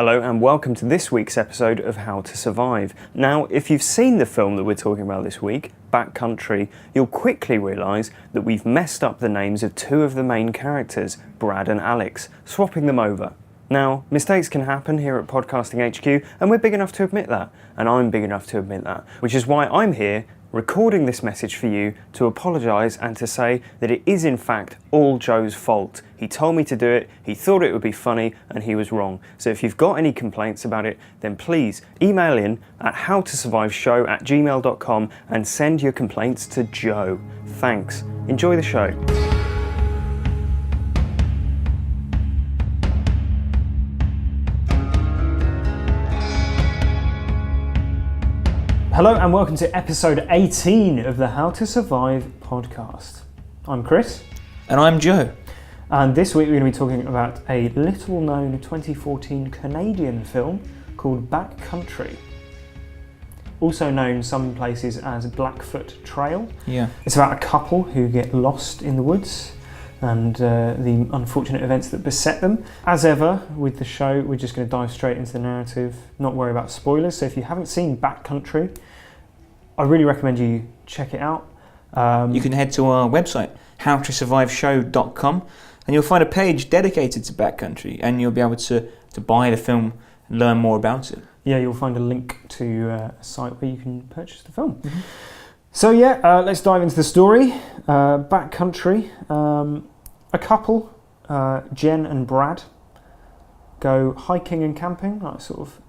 Hello and welcome to this week's episode of How to Survive. Now, if you've seen the film that we're talking about this week, Backcountry, you'll quickly realise that we've messed up the names of two of the main characters, Brad and Alex, swapping them over. Now, mistakes can happen here at Podcasting HQ, and we're big enough to admit that, and I'm big enough to admit that, which is why I'm here recording this message for you to apologise and to say that it is in fact all Joe's fault. He told me to do it, he thought it would be funny, and he was wrong. So if you've got any complaints about it, then please email in at howtosurviveshow@gmail.com and send your complaints to Joe. Thanks. Enjoy the show. Hello and welcome to episode 18 of the How to Survive podcast. I'm Chris. And I'm Joe. And this week we're going to be talking about a little known 2014 Canadian film called Backcountry. Also known some places as Blackfoot Trail. Yeah. It's about a couple who get lost in the woods and the unfortunate events that beset them. As ever with the show, we're just going to dive straight into the narrative, not worry about spoilers. So if you haven't seen Backcountry, I really recommend you check it out. You can head to our website, howtosurviveshow.com, and you'll find a page dedicated to Backcountry, and you'll be able to buy the film and learn more about it. Yeah, you'll find a link to a site where you can purchase the film. Mm-hmm. So yeah, let's dive into the story. Backcountry. A couple, Jenn and Brad, go hiking and camping, like sort of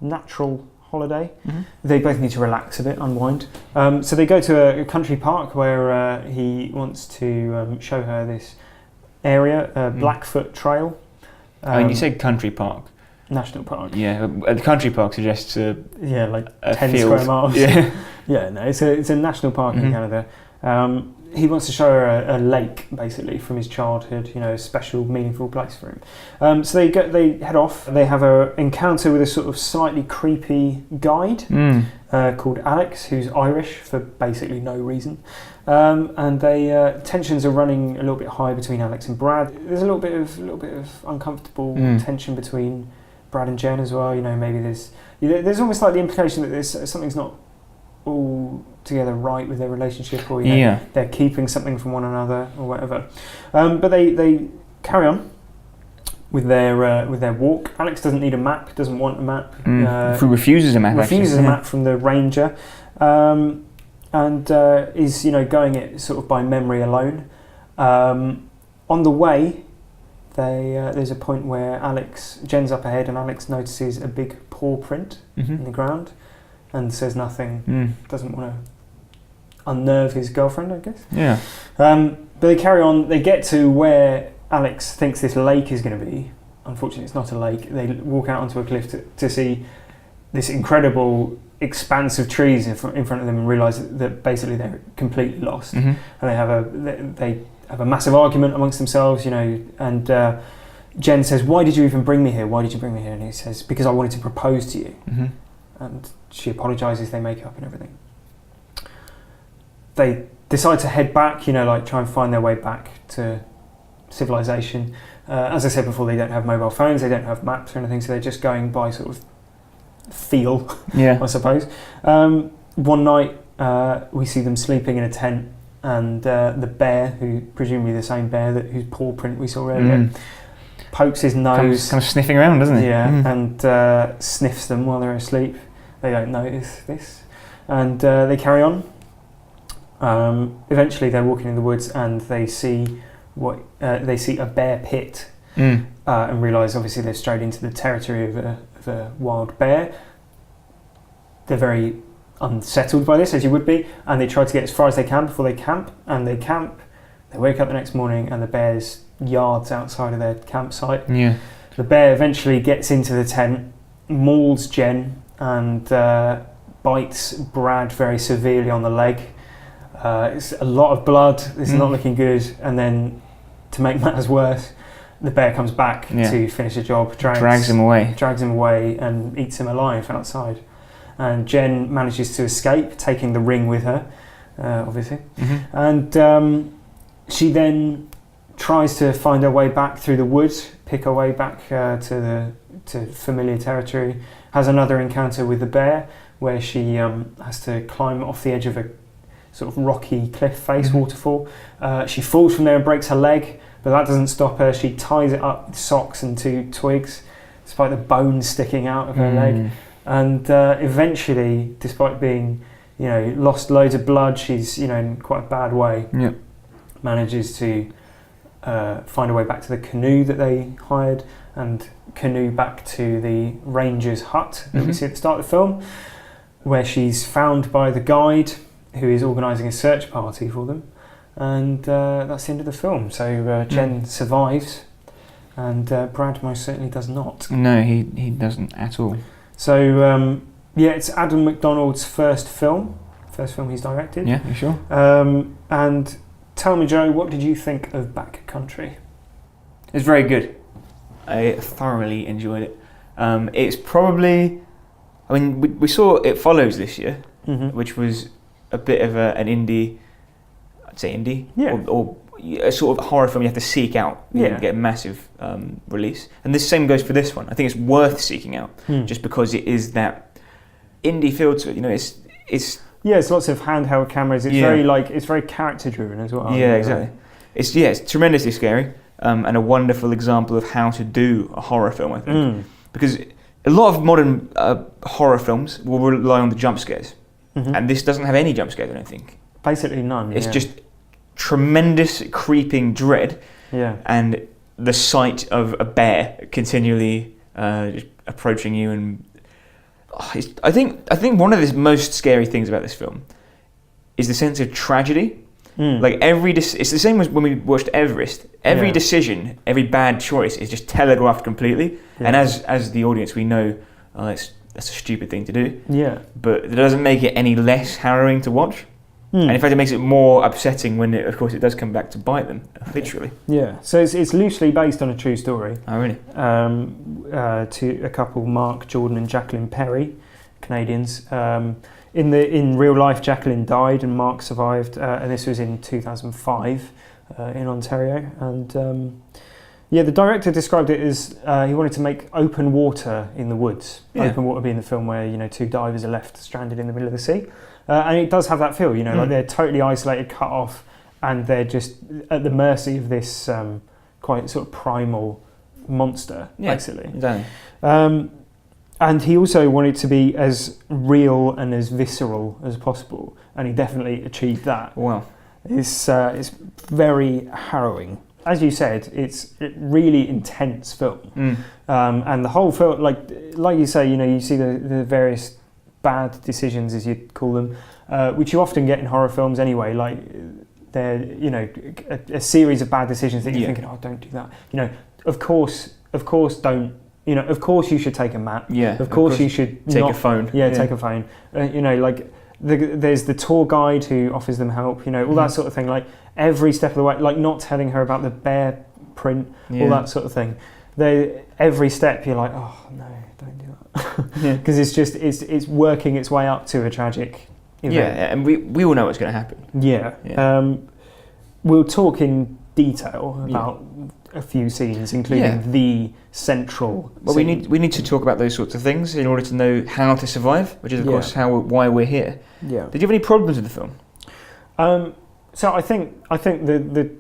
natural holiday. Mm-hmm. They both need to relax a bit, unwind. So they go to a country park where he wants to show her this area, Blackfoot Trail. And you said country park. National park. Yeah, a country park suggests like a 10 field. square miles. Yeah, yeah. No, it's a national park in Canada. He wants to show her a lake, basically, from his childhood. You know, a special, meaningful place for him. So they head off. They have an encounter with a sort of slightly creepy guide called Alex, who's Irish for basically no reason. And tensions are running a little bit high between Alex and Brad. There's a little bit of uncomfortable tension between Brad and Jenn as well. You know, maybe there's almost like the implication that there's something's not all together right with their relationship, or they're keeping something from one another or whatever. But they carry on with their walk. Alex doesn't need a map, doesn't want a map. Refuses a map. Refuses a map from the ranger, and is going it sort of by memory alone. On the way, there's a point where Jen's up ahead, and Alex notices a big paw print in the ground. And says nothing, doesn't want to unnerve his girlfriend, I guess. Yeah. But they carry on. They get to where Alex thinks this lake is going to be. Unfortunately, it's not a lake. They walk out onto a cliff to see this incredible expanse of trees in front of them, and realise that basically they're completely lost. And they have a massive argument amongst themselves, and Jenn says, "Why did you even bring me here? Why did you bring me here?" And he says, "Because I wanted to propose to you." And she apologises, they make up and everything. They decide to head back, try and find their way back to civilization. As I said before, they don't have mobile phones, they don't have maps or anything, so they're just going by sort of feel, I suppose. One night, we see them sleeping in a tent, and the bear, who presumably the same bear whose paw print we saw earlier, pokes his nose, kind of sniffing around, doesn't he? And sniffs them while they're asleep. They don't notice this, and they carry on. Eventually, they're walking in the woods, and they see a bear pit, and realise obviously they've strayed into the territory of a wild bear. They're very unsettled by this, as you would be, and they try to get as far as they can before they camp. And they camp. They wake up the next morning, and the bear's yards outside of their campsite. Yeah. The bear eventually gets into the tent, mauls Jenn, and bites Brad very severely on the leg. It's a lot of blood. It's not looking good. And then, to make matters worse, the bear comes back to finish the job, drags him away, and eats him alive outside. And Jenn manages to escape, taking the ring with her, obviously. And she then tries to find her way back through the woods, pick her way back to to familiar territory. Has another encounter with the bear where she has to climb off the edge of a sort of rocky cliff face waterfall. She falls from there and breaks her leg, but that doesn't stop her. She ties it up with socks and 2 twigs, despite the bones sticking out of her leg. And eventually, despite being, lost loads of blood, she's, in quite a bad way, manages to find a way back to the canoe that they hired and canoe back to the ranger's hut that we see at the start of the film, where she's found by the guide who is organising a search party for them. And that's the end of the film. So Jenn survives, and Brad most certainly does not. No, he doesn't at all. So it's Adam McDonald's first film he's directed. Yeah, you sure? And tell me, Joe, what did you think of Backcountry? It's very good. I thoroughly enjoyed it. It's probably, we saw It Follows this year, which was a bit of an indie, I'd say indie, or a sort of horror film you have to seek out. You get a massive release. And the same goes for this one. I think it's worth seeking out, just because it is that indie feel to it. It's lots of handheld cameras. It's it's very character driven as well. Yeah, exactly. It's tremendously scary, and a wonderful example of how to do a horror film, I think. Because a lot of modern horror films will rely on the jump scares, and this doesn't have any jump scares, I don't think. Basically none. It's just tremendous creeping dread, and the sight of a bear continually just approaching you. And I think one of the most scary things about this film is the sense of tragedy. Like it's the same as when we watched Everest. Every decision, every bad choice is just telegraphed completely. And as the audience, we know that's a stupid thing to do. Yeah. But it doesn't make it any less harrowing to watch. And in fact, it makes it more upsetting when, of course, it does come back to bite them, literally. Yeah. So it's loosely based on a true story. Oh, really? To a couple, Mark Jordan and Jacqueline Perry, Canadians. In real life, Jacqueline died and Mark survived, and this was in 2005 in Ontario. And the director described it as he wanted to make open water in the woods. Open water being the film where 2 divers are left stranded in the middle of the sea. And it does have that feel, like they're totally isolated, cut off, and they're just at the mercy of this quite sort of primal monster, basically. Exactly. And he also wanted to be as real and as visceral as possible, and he definitely achieved that. Wow. It's very harrowing. As you said, it's a really intense film. And the whole film, like you say, you see the various bad decisions, as you call them, which you often get in horror films anyway. Like they're a series of bad decisions that you're thinking, oh, don't do that. Of course, don't. Of course you should take a map. Yeah. Of course you should take a phone. Take a phone. There's the tour guide who offers them help. All that sort of thing. Like every step of the way, like not telling her about the bear print, all that sort of thing. Every step you're like, oh no, don't do that, because it's working its way up to a tragic event. Yeah, and we all know what's going to happen. Yeah. We'll talk in detail about a few scenes, including the central. Well, scene. we need to talk about those sorts of things in order to know how to survive, which is of course why we're here. Yeah. Did you have any problems with the film? So I think the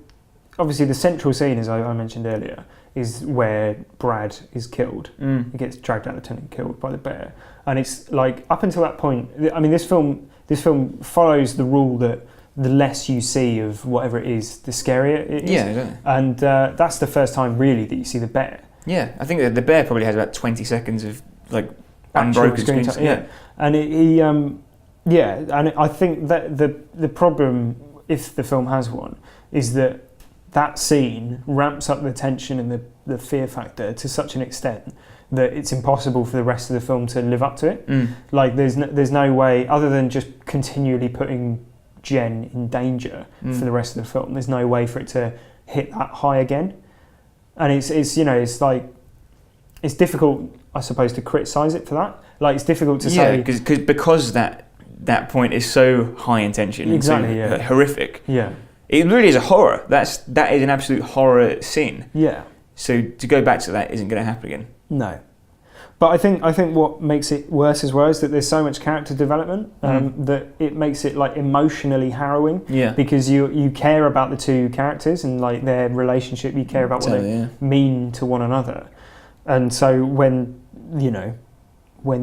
obviously the central scene, as I mentioned earlier, is where Brad is killed. He gets dragged out of the tent and killed by the bear. And it's like, up until that point, I mean, this film follows the rule that the less you see of whatever it is, the scarier it is. Yeah, exactly. And that's the first time really that you see the bear. Yeah, I think that the bear probably has about 20 seconds of like unbroken screen time. Yeah, and and I think that the problem, if the film has one, is that scene ramps up the tension and the fear factor to such an extent that it's impossible for the rest of the film to live up to it. Like there's no way, other than just continually putting Jenn in danger for the rest of the film, there's no way for it to hit that high again. And it's like, it's difficult, I suppose, to criticise it for that. Like it's difficult to say because that point is so high in tension, exactly, and so horrific. Yeah. It really is a horror. That is an absolute horror scene. Yeah. So to go back to that isn't going to happen again. No. But I think what makes it worse as well is that there's so much character development that it makes it like emotionally harrowing. Yeah. Because you care about the two characters and like their relationship. You care about what they mean to one another. And so when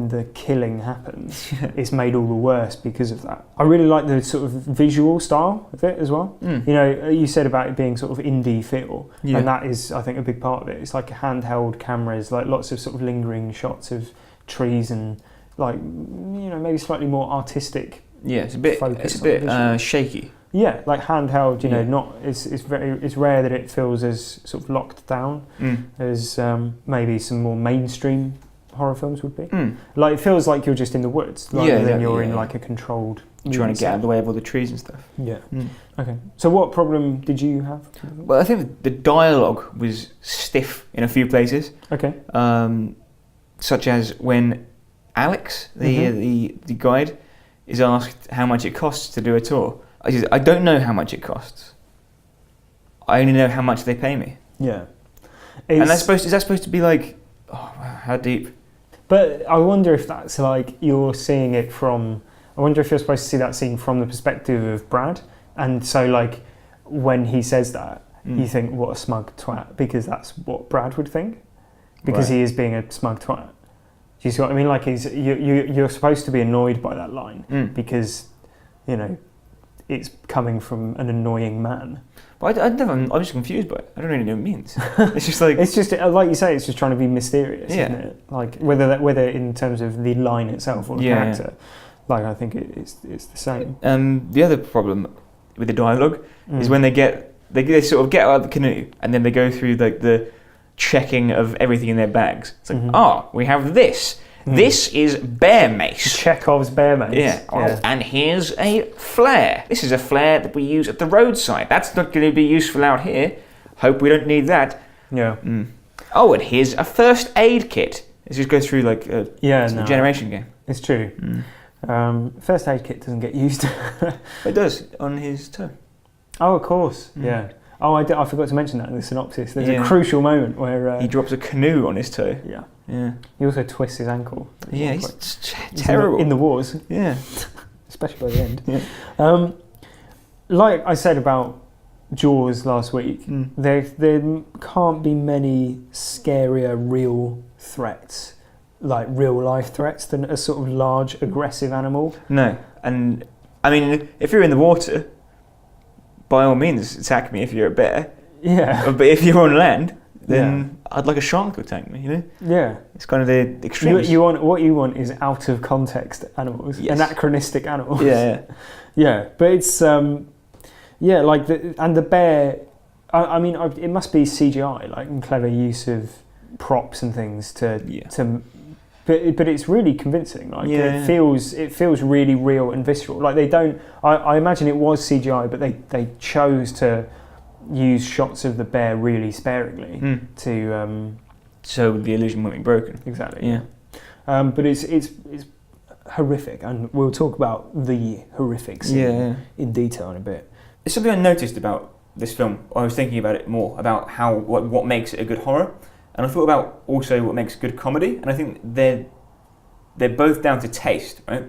the killing happens, it's made all the worse because of that. I really like the sort of visual style of it as well. You said about it being sort of indie feel, and that is, I think, a big part of it. It's like handheld cameras, like lots of sort of lingering shots of trees and like maybe slightly more artistic. Yeah, it's a bit shaky. Yeah, like handheld. Not it's rare that it feels as sort of locked down as maybe some more mainstream horror films would be. Like it feels like you're just in the woods rather than you're in like a controlled trying to get out of the way of all the trees and stuff. Okay, so what problem did you have? Well, I think the dialogue was stiff in a few places. Okay. Such as when Alex, the guide, is asked how much it costs to do a tour. I said, I don't know how much it costs. I only know how much they pay me. Yeah. And is that supposed to be like, oh, how deep? But I wonder if that's like you're seeing it from. I wonder if you're supposed to see that scene from the perspective of Brad, and so like when he says that, you think, what a smug twat, because that's what Brad would think, because he is being a smug twat. Do you see what I mean? Like you're supposed to be annoyed by that line because it's coming from an annoying man. But I'm just confused by it. I don't really know what it means. It's just like like you say, it's just trying to be mysterious, isn't it? Like whether in terms of the line itself or the character. Like I think it's the same. The other problem with the dialogue is when they sort of get out of the canoe and then they go through like the checking of everything in their bags. It's like, we have this. This is bear mace. Chekhov's bear mace. Yeah. And here's a flare. This is a flare that we use at the roadside. That's not going to be useful out here. Hope we don't need that. Yeah. Oh, and here's a first aid kit. Let's just go through like a generation game. It's true. First aid kit doesn't get used. It does, on his toe. Oh, of course. Yeah. Oh, I forgot to mention that in the synopsis. There's a crucial moment where he drops a canoe on his toe. Yeah. Yeah. He also twists his ankle. Yeah, he's terrible. In the wars. Yeah. Especially by the end. Yeah. Like I said about Jaws last week, there can't be many scarier real threats, like real life threats, than a sort of large aggressive animal. No. And I mean, if you're in the water, by all means attack me if you're a bear. Yeah. But if you're on land, then I'd like a shark to attack me, Yeah. It's kind of the extremes. What you want is out of context animals, anachronistic animals. Yeah. Yeah, but it's like the bear. I mean, it must be CGI, like and clever use of props and things but it's really convincing. Like it feels really real and visceral. Like they don't. I imagine it was CGI, but they chose to use shots of the bear really sparingly to so the illusion won't be broken. Exactly. Yeah. But it's horrific, and we'll talk about the horrific scene in detail in a bit. It's something I noticed about this film. I was thinking about it more about how what makes it a good horror, and I thought about also what makes good comedy, and I think they're both down to taste, right?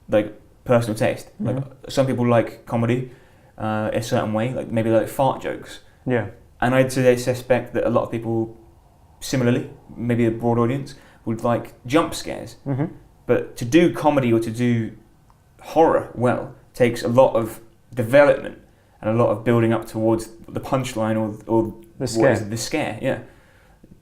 Like personal taste. Like some people like comedy a certain way, like maybe like fart jokes. Yeah. And I'd suspect that a lot of people, similarly, maybe a broad audience, would like jump scares. But to do comedy or to do horror well takes a lot of development and a lot of building up towards the punchline or the scare. The scare, yeah.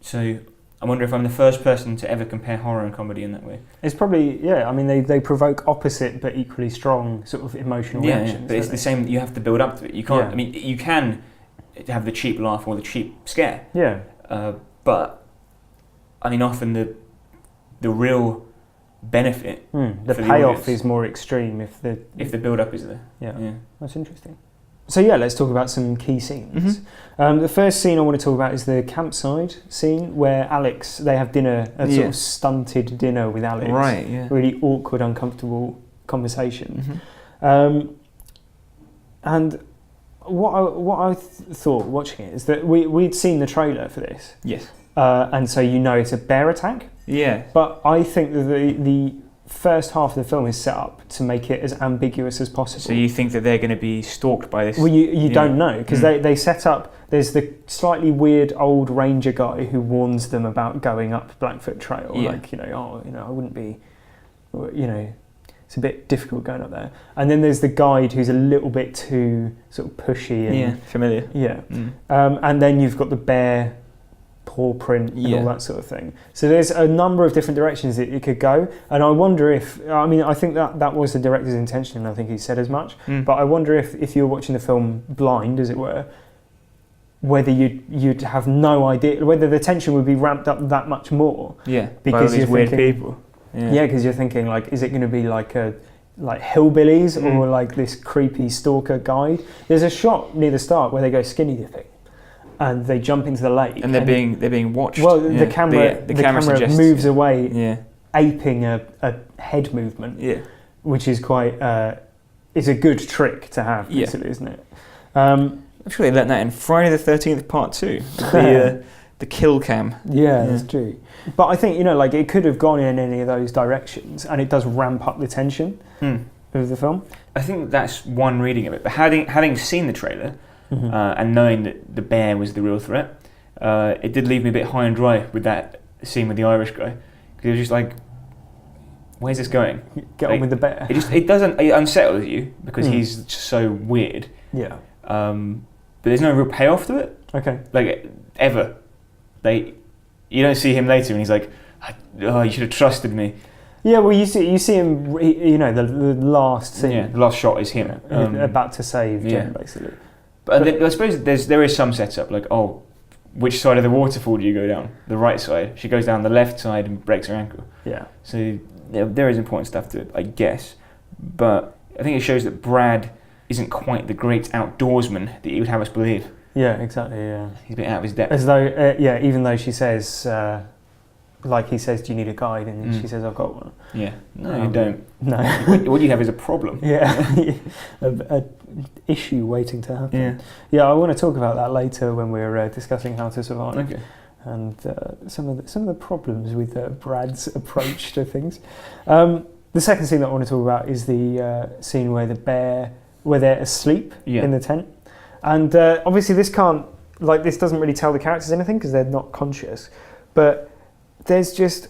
So I wonder if I'm the first person to ever compare horror and comedy in that way. It's probably, I mean, they provoke opposite but equally strong sort of emotional reactions. Yeah, but it's the same, you have to build up to it. You can't, I mean, you can have the cheap laugh or the cheap scare. Yeah. But, I mean, often the real benefit, the payoff is more extreme if the build-up is there. Yeah, that's interesting. So let's talk about some key scenes. The first scene I want to talk about is the campsite scene where Alex, they have dinner, sort of stunted dinner with Alex. Right, yeah. Really awkward, uncomfortable conversation. And what I thought watching it is that we'd seen the trailer for this. Yes. and so you know it's a bear attack. Yeah. But I think that the first half of the film is set up to make it as ambiguous as possible. So you think that they're going to be stalked by this? Well, you don't know, because they set up, there's the slightly weird old ranger guy who warns them about going up Blackfoot Trail. Yeah. Like, I wouldn't be, it's a bit difficult going up there. And then there's the guide who's a little bit too sort of pushy. And, familiar. Yeah. And then you've got the bear paw print and all that sort of thing. So there's a number of different directions that it could go, and I wonder if, I think that was the director's intention, and I think he said as much, but I wonder if you're watching the film blind, as it were, whether you'd have no idea, whether the tension would be ramped up that much more. Yeah, because these weird people. Yeah, because you're thinking, like, is it going to be like hillbillies or like this creepy stalker guide? There's a shot near the start where they go skinny dipping, and they jump into the lake, and they're being watched. Well, the camera moves away, aping a head movement, which is quite is a good trick to have, basically, isn't it? I'm sure they learnt that in Friday the 13th Part 2, the kill cam. Yeah, that's true. But I think it could have gone in any of those directions, and it does ramp up the tension of the film. I think that's one reading of it. But having seen the trailer. And knowing that the bear was the real threat, it did leave me a bit high and dry with that scene with the Irish guy, because it was just like, where's this going? Get on with the bear. It unsettles you because he's just so weird. Yeah. But there's no real payoff to it. Okay. Like, ever. You don't see him later and he's like, oh, you should have trusted me. Yeah, well, you see him. The last scene. Yeah, the last shot is him about to save Jenn, basically. But I suppose there is some setup, like, which side of the waterfall do you go down? The right side. She goes down the left side and breaks her ankle. Yeah. So there is important stuff to it, I guess. But I think it shows that Brad isn't quite the great outdoorsman that he would have us believe. Yeah, exactly, yeah. He's a bit out of his depth. As though, even though she says, like he says, do you need a guide? And she says, I've got one. Yeah. No, you don't. No. What you have is a problem. Yeah. a issue waiting to happen. Yeah, I want to talk about that later when we're discussing How to Survive. Okay. And some of the problems with Brad's approach to things. The second scene that I want to talk about is the scene where they're asleep in the tent. And obviously this doesn't really tell the characters anything because they're not conscious. But there's just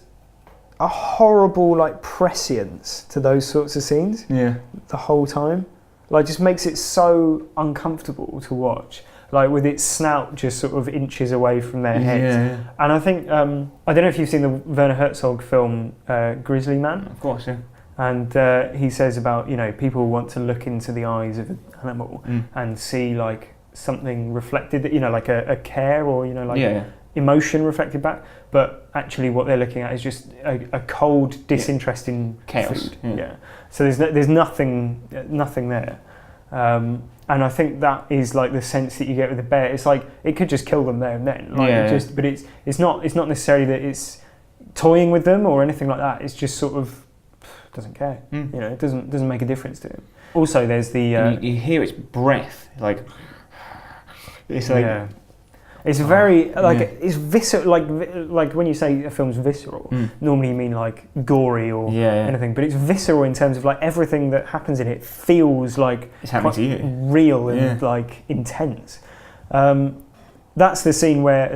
a horrible prescience to those sorts of scenes. Yeah. The whole time. Just makes it so uncomfortable to watch. With its snout just sort of inches away from their heads. Yeah. And I think, I don't know if you've seen the Werner Herzog film Grizzly Man. Of course, yeah. And he says about, people want to look into the eyes of an animal and see something reflected, a care or, emotion reflected back. But actually what they're looking at is just a cold, disinteresting chaos. Food. Yeah. So there's nothing there. And I think that is the sense that you get with the bear. It's it could just kill them there and then. But it's not necessarily that it's toying with them or anything like that. It's just sort of doesn't care. It doesn't make a difference to him. Also, there's the you hear its breath it's it's very it's visceral. Like when you say a film's visceral, normally you mean gory or anything, but it's visceral in terms of everything that happens in it feels it's happening to you, real and intense. That's the scene where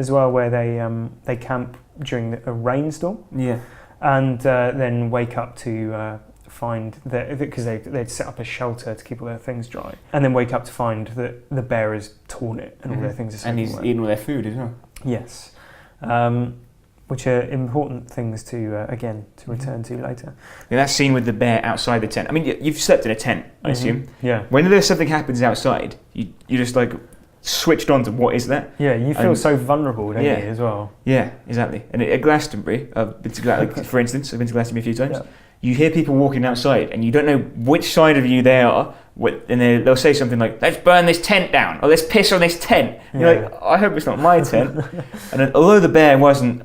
they camp during a rainstorm. Yeah, and then wake up to find that because they'd set up a shelter to keep all their things dry, and then wake up to find that the bear has torn it and all their things are soaking wet. And he's eaten all their food as well. Yes, which are important things to return to later. Yeah, that scene with the bear outside the tent. I mean, you've slept in a tent, I assume. Yeah. When something happens outside, you just switched on to what is that? Yeah, you feel so vulnerable, don't you, as well? Yeah, exactly. And at Glastonbury, for instance, I've been to Glastonbury a few times. Yeah. You hear people walking outside, and you don't know which side of you they are, and they'll say something like, "Let's burn this tent down," or "Let's piss on this tent." You're like, "I hope it's not my tent." And then, although the bear wasn't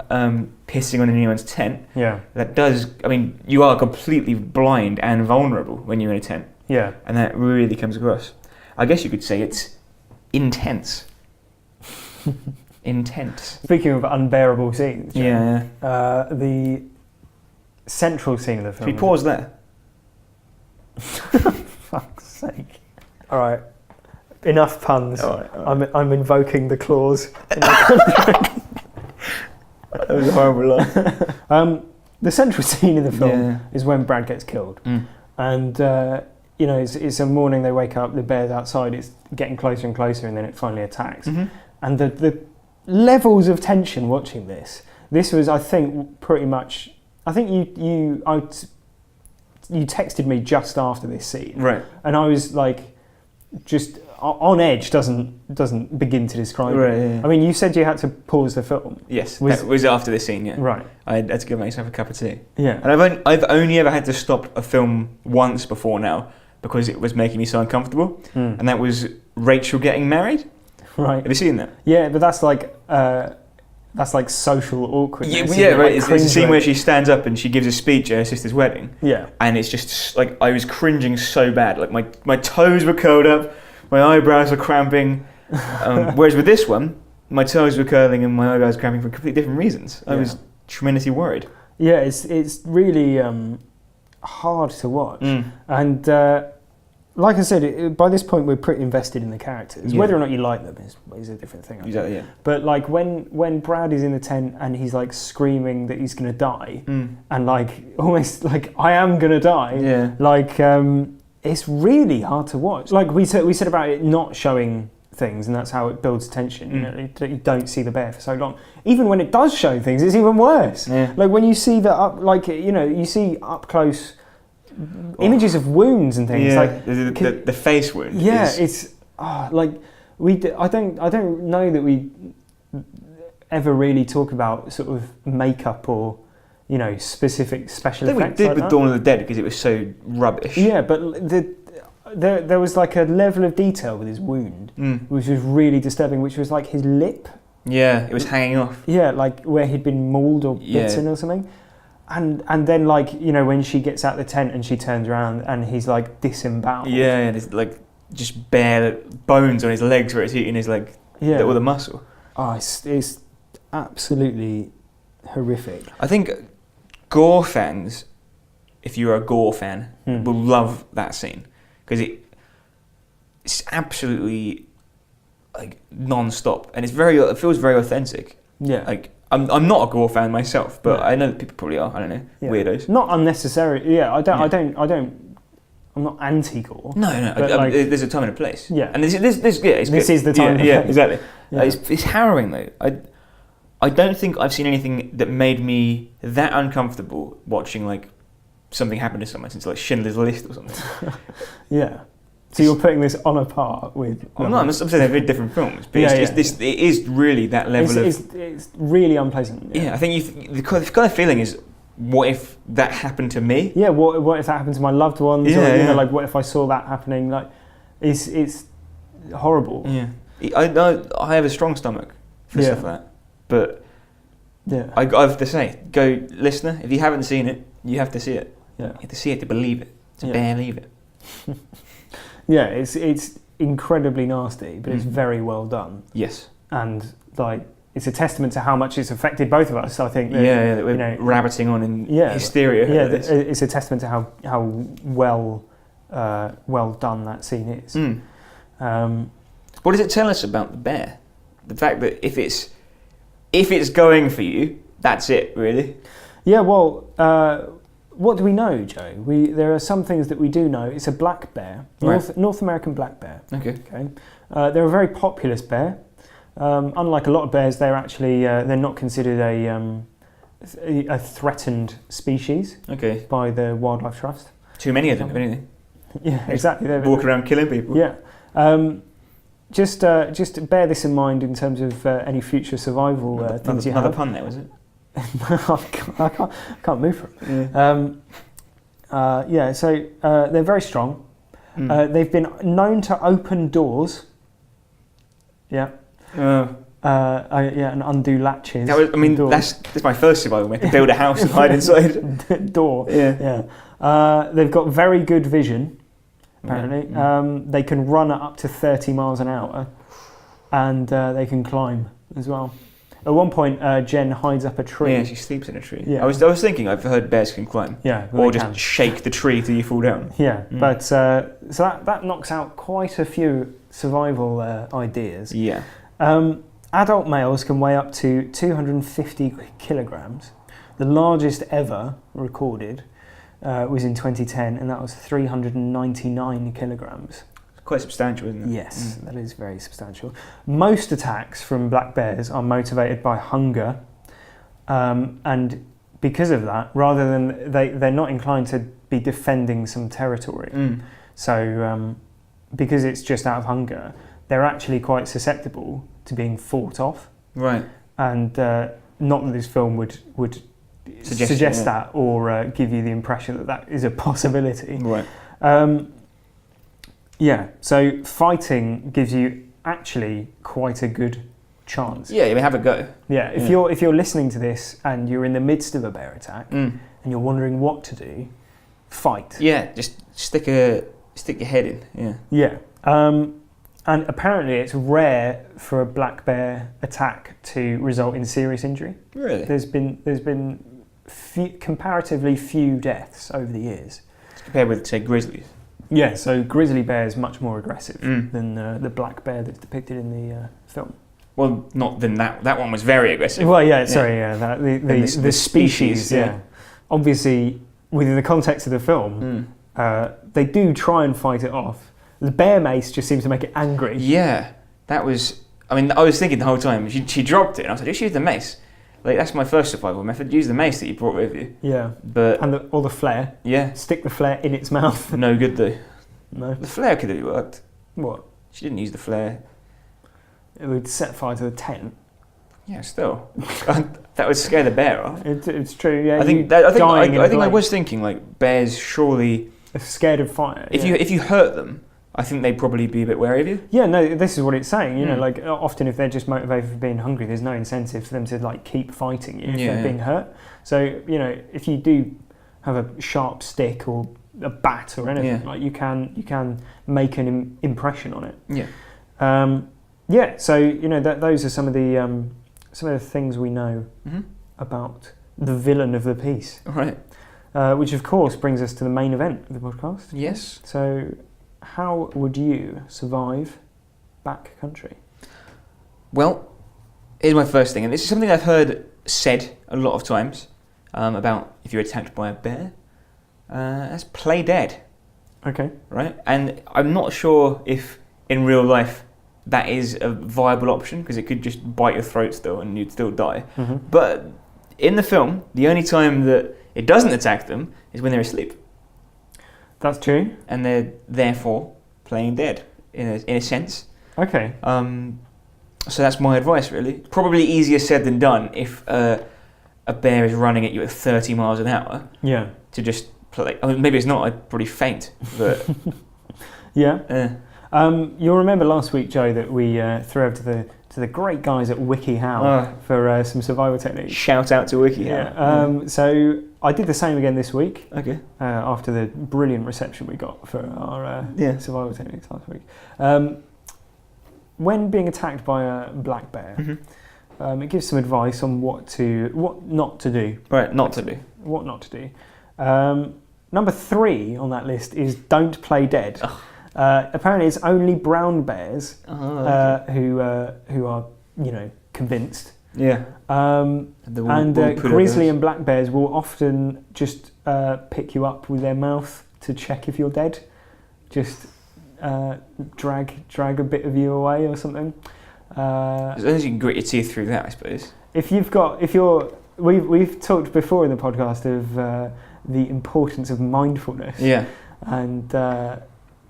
pissing on anyone's tent, that does. I mean, you are completely blind and vulnerable when you're in a tent. Yeah, and that really comes across. I guess you could say it's intense. Intense. Speaking of unbearable scenes, Yeah. the central scene of the film. Should we pause there? Fuck's sake! All right, enough puns. All right. I'm invoking the clause. That was a horrible line. The central scene of the film is when Brad gets killed, and it's a morning. They wake up. The bear's outside. It's getting closer and closer, and then it finally attacks. And the levels of tension watching this was, I think, pretty much. I think you texted me just after this scene, right? And I was like, just on edge. Doesn't begin to describe it. Right. Yeah. I mean, you said you had to pause the film. Yes, that was after this scene. Yeah, right. I had to give myself a cup of tea. Yeah, and I've only ever had to stop a film once before now because it was making me so uncomfortable, and that was Rachel getting married. Right. Have you seen that? Yeah, but that's like social awkwardness. Yeah, right. It's a scene where she stands up and she gives a speech at her sister's wedding. Yeah. And it's just like I was cringing so bad. Like my toes were curled up, my eyebrows were cramping. Whereas with this one, my toes were curling and my eyebrows were cramping for completely different reasons. I was tremendously worried. Yeah, it's really hard to watch. And like I said, by this point we're pretty invested in the characters. Yeah. Whether or not you like them is a different thing. Exactly, yeah. But like when Brad is in the tent and he's like screaming that he's gonna die, and like almost like I am gonna die. Yeah. Like it's really hard to watch. Like we said about it not showing things, and that's how it builds tension. You don't see the bear for so long. Even when it does show things, it's even worse. Yeah. Like when you see you see up close images of wounds and things. Yeah. Like the face wound. Yeah, it's like I don't know that we ever really talk about sort of makeup or specific special effects. I think we did like with that. Dawn of the Dead because it was so rubbish. Yeah, but there was like a level of detail with his wound, which was really disturbing, which was like his lip. Yeah, it was hanging off. Yeah, like where he'd been mauled or bitten or something. And then like, when she gets out the tent and she turns around and he's like disemboweled. Yeah, and it's like just bare bones on his legs where it's eating his all the muscle. Oh, it's absolutely horrific. I think gore fans, if you're a gore fan, will love that scene because it's absolutely like non-stop and it feels very authentic. Yeah. Like I'm not a gore fan myself, but I know that people probably are. I don't know, weirdos. Not unnecessary. Yeah, I'm not anti-gore. No. There's a time and a place. Yeah. And this is the time. Yeah, exactly. Yeah. It's harrowing though. I don't think I've seen anything that made me that uncomfortable watching like something happen to someone since like Schindler's List or something. Yeah. So you're putting this on a par with... I'm saying they're very different films, but it is really that level it's really unpleasant. Yeah, I think the kind of feeling is, what if that happened to me? Yeah, what if that happened to my loved ones? Yeah, or, like what if I saw that happening? Like, it's horrible. Yeah. I have a strong stomach for stuff like that. But I have to say, listener, if you haven't seen it, you have to see it. Yeah. You have to see it to believe it, to believe it. Yeah, it's incredibly nasty, but it's very well done. Yes. And like it's a testament to how much it's affected both of us. I think. That we're rabbiting on in hysteria. Yeah, it's a testament to how well done that scene is. What does it tell us about the bear? The fact that if it's going for you, that's it, really. Yeah. Well. What do we know, Joe? There are some things that we do know. It's a black bear, North American black bear. Okay. They're a very populous bear. Unlike a lot of bears, they're actually they're not considered a threatened species. Okay. By the Wildlife Trust. Too many of them, if anything. Yeah, exactly. They walk around killing people. Yeah. Just bear this in mind in terms of any future survival things you have. Another pun there, was it? I can't move from it. So they're very strong. They've been known to open doors. Yeah. And undo latches. That's my first survival method. Build a house and hide inside. Door. Yeah. They've got very good vision. Apparently, they can run at up to 30 miles an hour, and they can climb as well. At one point, Jenn hides up a tree. Yeah, she sleeps in a tree. Yeah. I was thinking, I've heard bears can climb. Yeah, or just shake the tree till you fall down. Yeah, but so that knocks out quite a few survival ideas. Yeah. Adult males can weigh up to 250 kilograms. The largest ever recorded was in 2010, and that was 399 kilograms. Quite substantial, isn't it? Yes, that is very substantial. Most attacks from black bears are motivated by hunger, and because of that, rather than they're not inclined to be defending some territory. So because it's just out of hunger, they're actually quite susceptible to being fought off. Right. And not that this film would suggest that or give you the impression that is a possibility. Right. Yeah, so fighting gives you actually quite a good chance. Yeah, have a go. Yeah, if you're listening to this and you're in the midst of a bear attack and you're wondering what to do, fight. Yeah, just stick your head in. Yeah. Yeah. And apparently it's rare for a black bear attack to result in serious injury. Really? There's been comparatively few deaths over the years. Compared with, say, grizzlies. Yeah, so grizzly bear is much more aggressive than the black bear that's depicted in the film. Well, not than that. That one was very aggressive. Well, the species. Yeah. Obviously, within the context of the film, they do try and fight it off. The bear mace just seems to make it angry. Yeah, that was. I mean, I was thinking the whole time. She dropped it, and I was like, "Just use the mace." Like, that's my first survival method. Use the mace that you brought with you. Yeah. Or the flare. Yeah. Stick the flare in its mouth. No good though. No. The flare could have worked. What? She didn't use the flare. It would set fire to the tent. Yeah, still. That would scare the bear off. It's true. Yeah. I was thinking like bears surely are scared of fire. If you hurt them, I think they'd probably be a bit wary of you. Yeah, no, this is what it's saying. You know, like often if they're just motivated for being hungry, there's no incentive for them to like keep fighting you if they're being hurt. So you know, if you do have a sharp stick or a bat or anything, like you can make an impression on it. Yeah. So you know those are some of the things we know about the villain of the piece. Right. Which of course brings us to the main event of the podcast. Yes. So, how would you survive backcountry? Well, here's my first thing, and this is something I've heard said a lot of times about if you're attacked by a bear. That's play dead. Okay. Right? And I'm not sure if in real life that is a viable option, because it could just bite your throat still and you'd still die. But in the film, the only time that it doesn't attack them is when they're asleep. That's true. And they're therefore playing dead in a sense. Okay. So that's my advice, really. Probably easier said than done if a bear is running at you at 30 miles an hour. Yeah. To just play. I mean, maybe it's not. I'd probably faint. But yeah. You'll remember last week, Joe, that we threw over to the great guys at WikiHow for some survival techniques. Shout out to WikiHow. Yeah. So I did the same again this week. Okay. After the brilliant reception we got for our survival techniques last week. When being attacked by a black bear, it gives some advice on what not to do. Right. Not to do. What not to do. Number 3 on that list is don't play dead. Oh. Apparently, it's only brown bears who are, convinced. Yeah. And grizzly and black bears will often just pick you up with their mouth to check if you're dead. Just drag a bit of you away or something. As long as you can grit your teeth through that, I suppose. We've talked before in the podcast of the importance of mindfulness. Yeah. And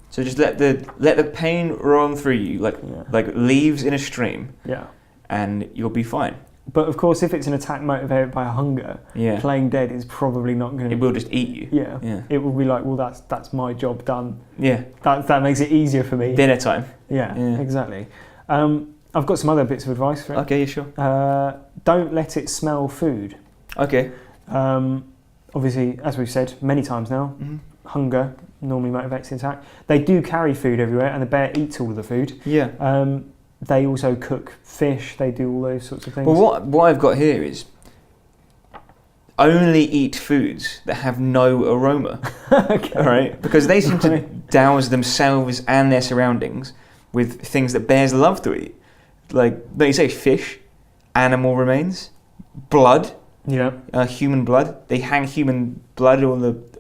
so just let the pain run through you like leaves in a stream. Yeah. And you'll be fine. But of course, if it's an attack motivated by hunger, playing dead is probably not going to. It will just eat you. Yeah. Yeah. It will be like, well, that's my job done. Yeah. That makes it easier for me. Dinner time. Yeah. Exactly. I've got some other bits of advice for it. Okay, sure. Don't let it smell food. Okay. Obviously, as we've said many times now, hunger normally motivates the attack. They do carry food everywhere, and the bear eats all of the food. Yeah. they also cook fish. They do all those sorts of things. Well, what I've got here is only eat foods that have no aroma. Okay. All right, because they seem to douse themselves and their surroundings with things that bears love to eat. Like you say, fish, animal remains, blood. Yeah. Human blood. They hang human blood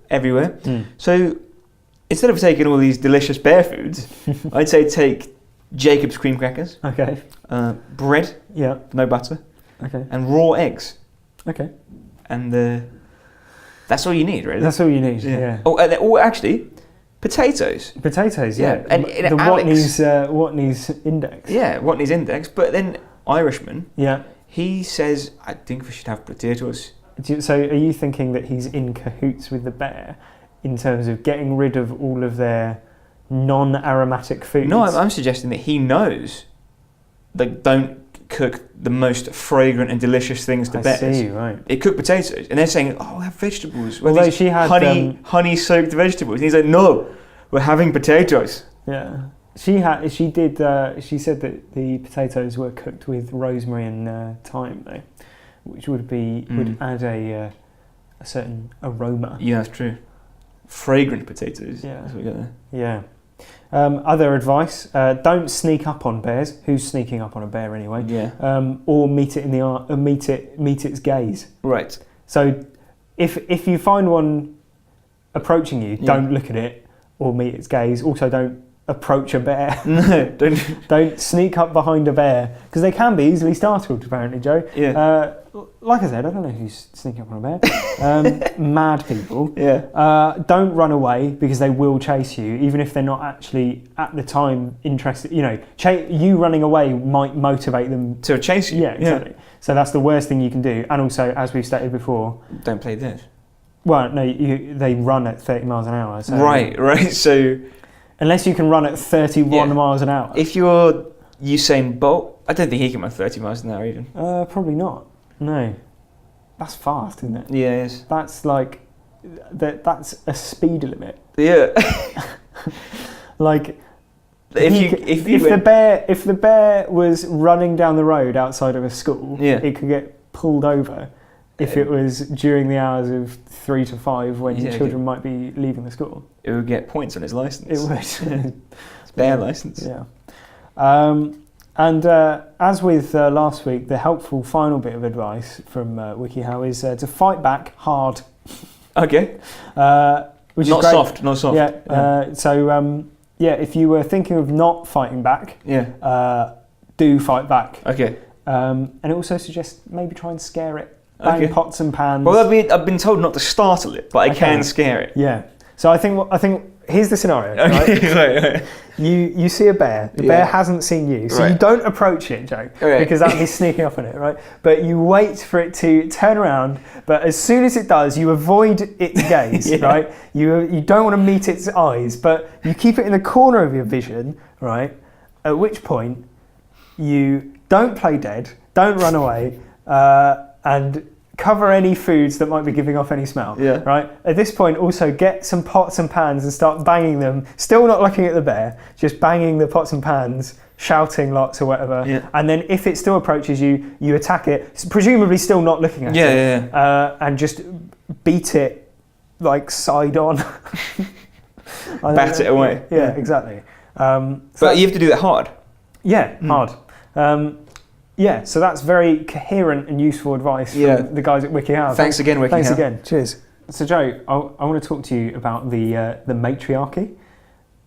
everywhere. Mm. So instead of taking all these delicious bear foods, I'd say take Jacob's cream crackers. Okay. Bread. Yeah. No butter. Okay. And raw eggs. Okay. And that's all you need, really. That's all you need. Yeah. Oh, actually, potatoes. Potatoes. Yeah. And the Watney's index. Yeah, Watney's index. But then Irishman. Yeah. He says, I think we should have potatoes. So are you thinking that he's in cahoots with the bear in terms of getting rid of all of their non-aromatic foods? No, I'm suggesting that he knows that don't cook the most fragrant and delicious things to bears. I see, right. They cook potatoes, and they're saying, "Oh, have vegetables." Although she had honey-soaked vegetables, and he's like, "No, we're having potatoes." Yeah, she said that the potatoes were cooked with rosemary and thyme, though, which would add a certain aroma. Yeah, that's true. Fragrant potatoes. Yeah, that's what we got there. Yeah. Other advice: don't sneak up on bears. Who's sneaking up on a bear anyway? Yeah. Or meet it in the eye, meet its gaze. Right. So, if you find one approaching you, don't look at it or meet its gaze. Also, don't approach a bear. No, don't sneak up behind a bear because they can be easily startled. Apparently, Joe. Yeah. Like I said, I don't know who's sneaking up on a bear. Mad people. Yeah. Don't run away because they will chase you, even if they're not actually at the time interested. You know, you running away might motivate them to chase you. Yeah, exactly. Yeah. So that's the worst thing you can do. And also, as we've stated before, don't play dead. Well, no, they run at 30 miles an hour. So right. So unless you can run at 31 miles an hour. If you're Usain Bolt, I don't think he can run 30 miles an hour even. Probably not. No, that's fast, isn't it? Yeah, it is. That's like that's a speed limit. Yeah. Like if the bear was running down the road outside of a school, it could get pulled over if it was during the hours of 3 to 5 when children might be leaving the school. It would get points on his license. It would. It's bear license. Yeah. And as with last week, the helpful final bit of advice from WikiHow is to fight back hard. Okay. Which not is great. soft, not soft. Yeah. So if you were thinking of not fighting back, do fight back. Okay. And it also suggests maybe try and scare it. Bang pots and pans. Well, I've been told not to startle it, but I can scare it. Yeah. So I think here's the scenario. Okay. Right? You see a bear. The bear hasn't seen you, so you don't approach it, Joe, because that would be sneaking up on it, right? But you wait for it to turn around. But as soon as it does, you avoid its gaze, right? You don't want to meet its eyes, but you keep it in the corner of your vision, right? At which point you don't play dead, don't run away, and cover any foods that might be giving off any smell, right? At this point, also get some pots and pans and start banging them, still not looking at the bear, just banging the pots and pans, shouting lots or whatever. Yeah. And then if it still approaches you, you attack it, presumably still not looking at it. And just beat it like side on. Bat it away. Yeah, exactly. But you have to do that hard. Yeah, hard. So that's very coherent and useful advice from the guys at WikiHow. Thanks again, WikiHow. Thanks again. Cheers. So, Joe, I want to talk to you about the matriarchy.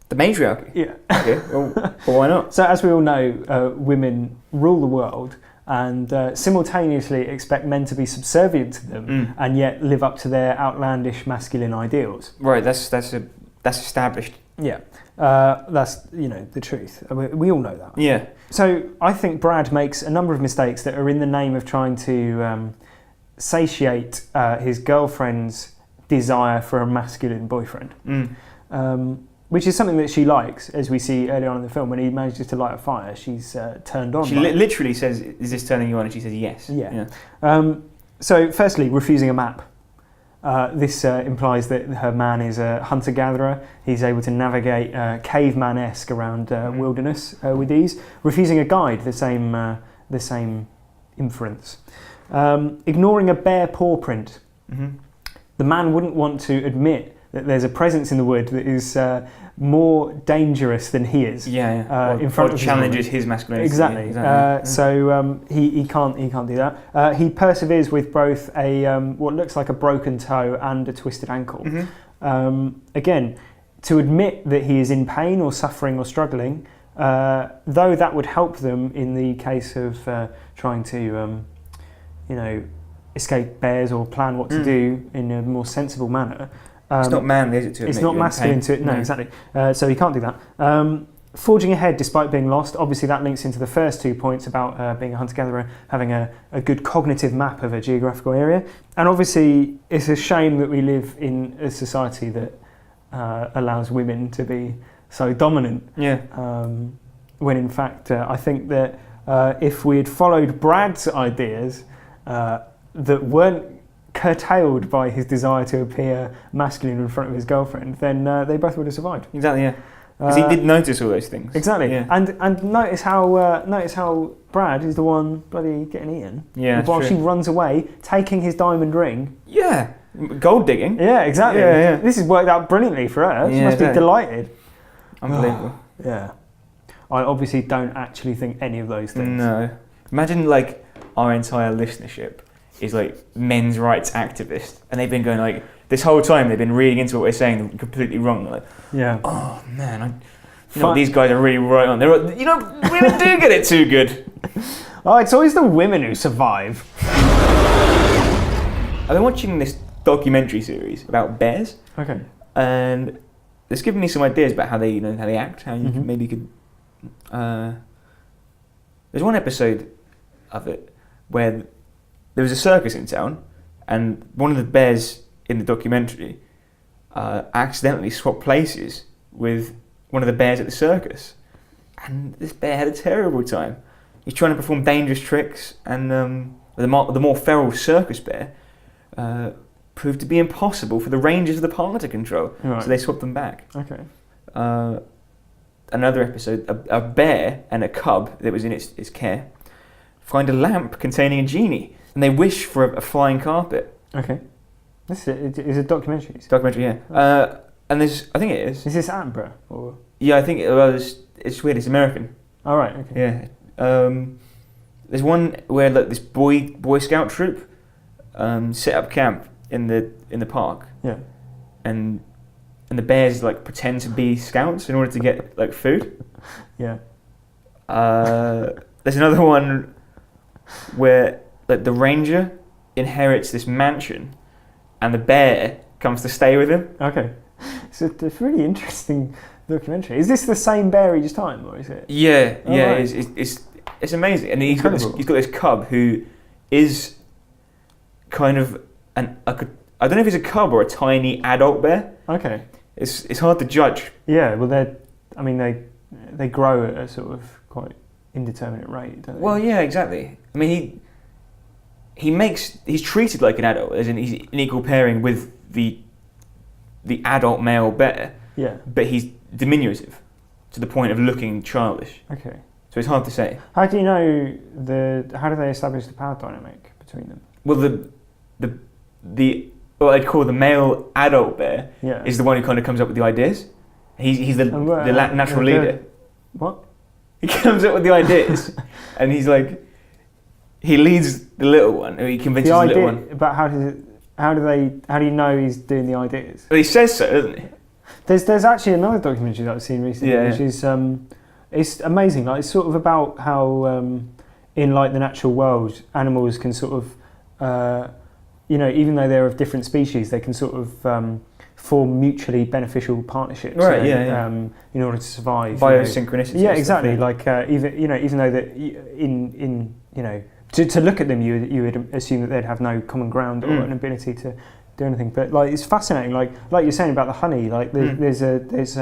The matriarchy? Yeah. Okay, well, why not? So, as we all know, women rule the world and simultaneously expect men to be subservient to them and yet live up to their outlandish masculine ideals. Right, that's established. Yeah. That's the truth. I mean, we all know that. Yeah. So I think Brad makes a number of mistakes that are in the name of trying to satiate his girlfriend's desire for a masculine boyfriend, which is something that she likes, as we see early on in the film. When he manages to light a fire, she's turned on. She literally says, "Is this turning you on?" And she says, "Yes." Yeah. So firstly, refusing a map. This implies that her man is a hunter-gatherer. He's able to navigate caveman-esque around wilderness with ease, refusing a guide, the same inference. Ignoring a bare paw print. Mm-hmm. The man wouldn't want to admit that there's a presence in the wood that is more dangerous than he is. In front of challenges his masculinity. Exactly. So he can't do that. He perseveres with both a what looks like a broken toe and a twisted ankle. Mm-hmm. Again, to admit that he is in pain or suffering or struggling, though that would help them in the case of trying to, escape bears or plan what to do in a more sensible manner. It's not manly, is it? It's not masculine to. No, exactly. So he can't do that. Forging ahead despite being lost. Obviously, that links into the first 2 points about being a hunter-gatherer, having a good cognitive map of a geographical area. And obviously, it's a shame that we live in a society that allows women to be so dominant. Yeah. When in fact, I think that if we had followed Brad's ideas that weren't curtailed by his desire to appear masculine in front of his girlfriend, then they both would have survived. Exactly, yeah. Because he did notice all those things. Exactly, yeah. And notice how Brad is the one bloody getting eaten. Yeah, while she runs away, taking his diamond ring. Yeah, gold digging. Yeah, exactly. Yeah. This has worked out brilliantly for her. She must be delighted. Unbelievable. Yeah. I obviously don't actually think any of those things. No. Imagine like our entire listenership is like men's rights activists, and they've been going like this whole time they've been reading into what we're saying completely wrong. They're like, oh man, these guys are really right on. They're like, women do get it too good. Oh, it's always the women who survive. I've been watching this documentary series about bears. Okay. And it's given me some ideas about how they act, how you maybe could. There's one episode of it where there was a circus in town, and one of the bears in the documentary accidentally swapped places with one of the bears at the circus, and this bear had a terrible time. He's trying to perform dangerous tricks, and the more feral circus bear proved to be impossible for the rangers of the park to control, so they swapped them back. Okay. Another episode, a bear and a cub that was in its care find a lamp containing a genie, and they wish for a flying carpet. Okay. This is a documentary. It's a documentary, yeah. And there's, I think it is. Is this Attenborough? Or? Yeah, I think it's weird. It's American. Oh, right, okay. Yeah. There's one where like this Boy Scout troop set up camp in the park. Yeah. And the bears like pretend to be scouts in order to get like food. Yeah. There's another one where like the ranger inherits this mansion, and the bear comes to stay with him. Okay. So it's a really interesting documentary. Is this the same bear each time, or is it? Yeah, oh, yeah. Right. It's amazing, and he's got this cub who is kind of I don't know if he's a cub or a tiny adult bear. Okay. It's hard to judge. Yeah, well they grow at a sort of quite indeterminate rate, don't they? Well, yeah, exactly. I mean, he's treated like an adult, as in he's an equal pairing with the adult male bear. Yeah. But he's diminutive to the point of looking childish. Okay. So it's hard to say. How do you know how do they establish the power dynamic between them? Well, the what I'd call the male adult bear is the one who kind of comes up with the ideas. He's the natural leader. What? He comes up with the ideas, and he's like, he leads the little one, or he convinces the little one. But how do you know he's doing the ideas? Well, he says so, doesn't he? There's actually another documentary that I've seen recently, which is it's amazing. Like, it's sort of about how in like the natural world, animals can sort of even though they're of different species, they can sort of form mutually beneficial partnerships. Right. In order to survive. Biosynchronicity. Yeah, exactly. Like even though that to look at them, you would assume that they'd have no common ground or an ability to do anything. But like, it's fascinating. Like you're saying about the honey. Like there's this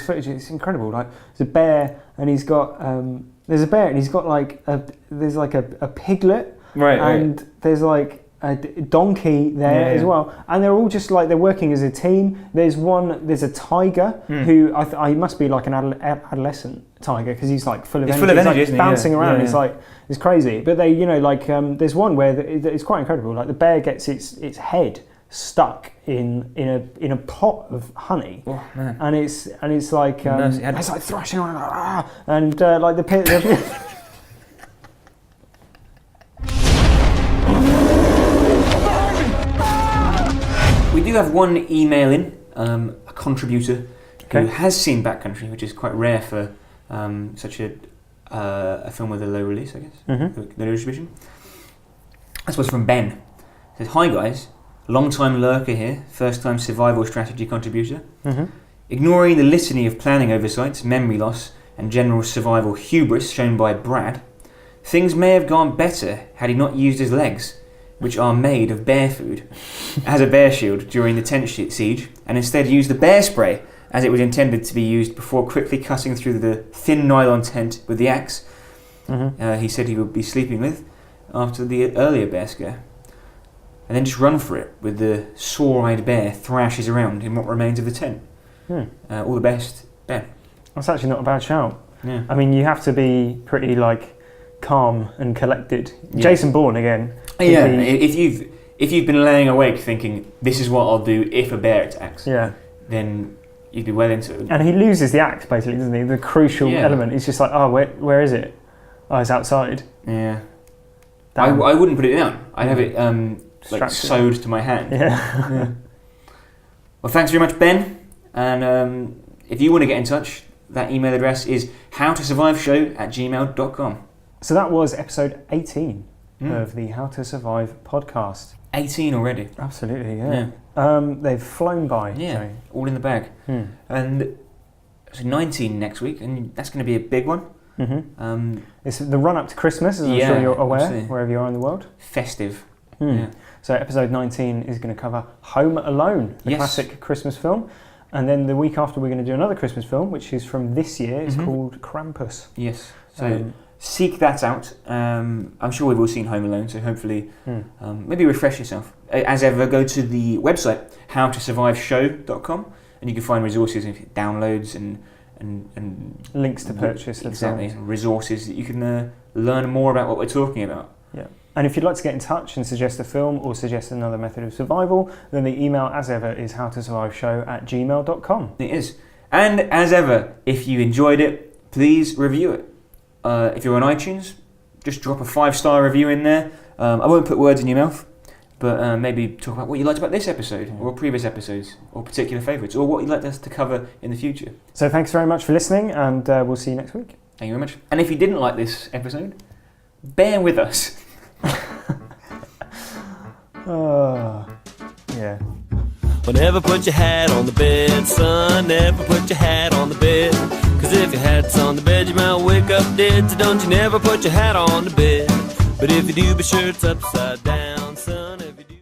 footage. It's incredible. Like there's a bear and he's got like a piglet. Right. And there's like donkey there as well, and they're all just like they're working as a team. There's a tiger who he must be like an adolescent tiger because he's like full of energy. He's like bouncing around. It's crazy. But they, there's one where it's quite incredible. Like the bear gets its head stuck in a pot of honey, and it's like it's like thrashing around, and like the pit. We do have one email in, a contributor who has seen Backcountry, which is quite rare for such a film with a low release, I guess, low distribution. This was from Ben. It says, "Hi guys, long-time lurker here, first-time survival strategy contributor. Ignoring the litany of planning oversights, memory loss, and general survival hubris shown by Brad, things may have gone better had he not used his legs, which are made of bear food, as a bear shield during the tent siege, and instead used the bear spray as it was intended to be used before quickly cutting through the thin nylon tent with the axe he said he would be sleeping with after the earlier bear scare. And then just run for it with the sore-eyed bear thrashes around in what remains of the tent. All the best, Ben." That's actually not a bad shout. Yeah. I mean, you have to be pretty calm and collected. Yeah. Jason Bourne again. Yeah, if you've been laying awake thinking this is what I'll do if a bear attacks, then you'd be well into it. And he loses the axe basically, doesn't he? The crucial element. He's just like, oh, where is it? Oh, it's outside. Yeah. I wouldn't put it down. I'd have it sewed to my hand. Yeah. Well, thanks very much, Ben. And if you want to get in touch, that email address is howtosurviveshow@gmail.com. So that was episode 18 of the How to Survive podcast. 18 already. Absolutely, yeah. They've flown by. Yeah, so. All in the bag. And so 19 next week, and that's going to be a big one. It's the run-up to Christmas, as I'm sure you're aware, wherever you are in the world. Festive. So episode 19 is going to cover Home Alone, the classic Christmas film. And then the week after we're going to do another Christmas film, which is from this year. It's called Krampus. Yes. So seek that out. I'm sure we've all seen Home Alone, so hopefully maybe refresh yourself. As ever, go to the website, howtosurviveshow.com, and you can find resources, downloads and links to purchase. Exactly. Resources that you can learn more about what we're talking about. Yeah. And if you'd like to get in touch and suggest a film or suggest another method of survival, then the email, as ever, is howtosurviveshow@gmail.com. It is. And as ever, if you enjoyed it, please review it. If you're on iTunes, just drop a 5-star review in there. I won't put words in your mouth, but maybe talk about what you liked about this episode, or previous episodes, or particular favourites, or what you'd like us to cover in the future. So thanks very much for listening, and we'll see you next week. Thank you very much. And if you didn't like this episode, bear with us. Yeah. Well, never put your hat on the bed, son. Never put your hat on the bed. 'Cause if your hat's on the bed, you might wake up dead. So don't you never put your hat on the bed. But if you do, be sure it's upside down, son. If you do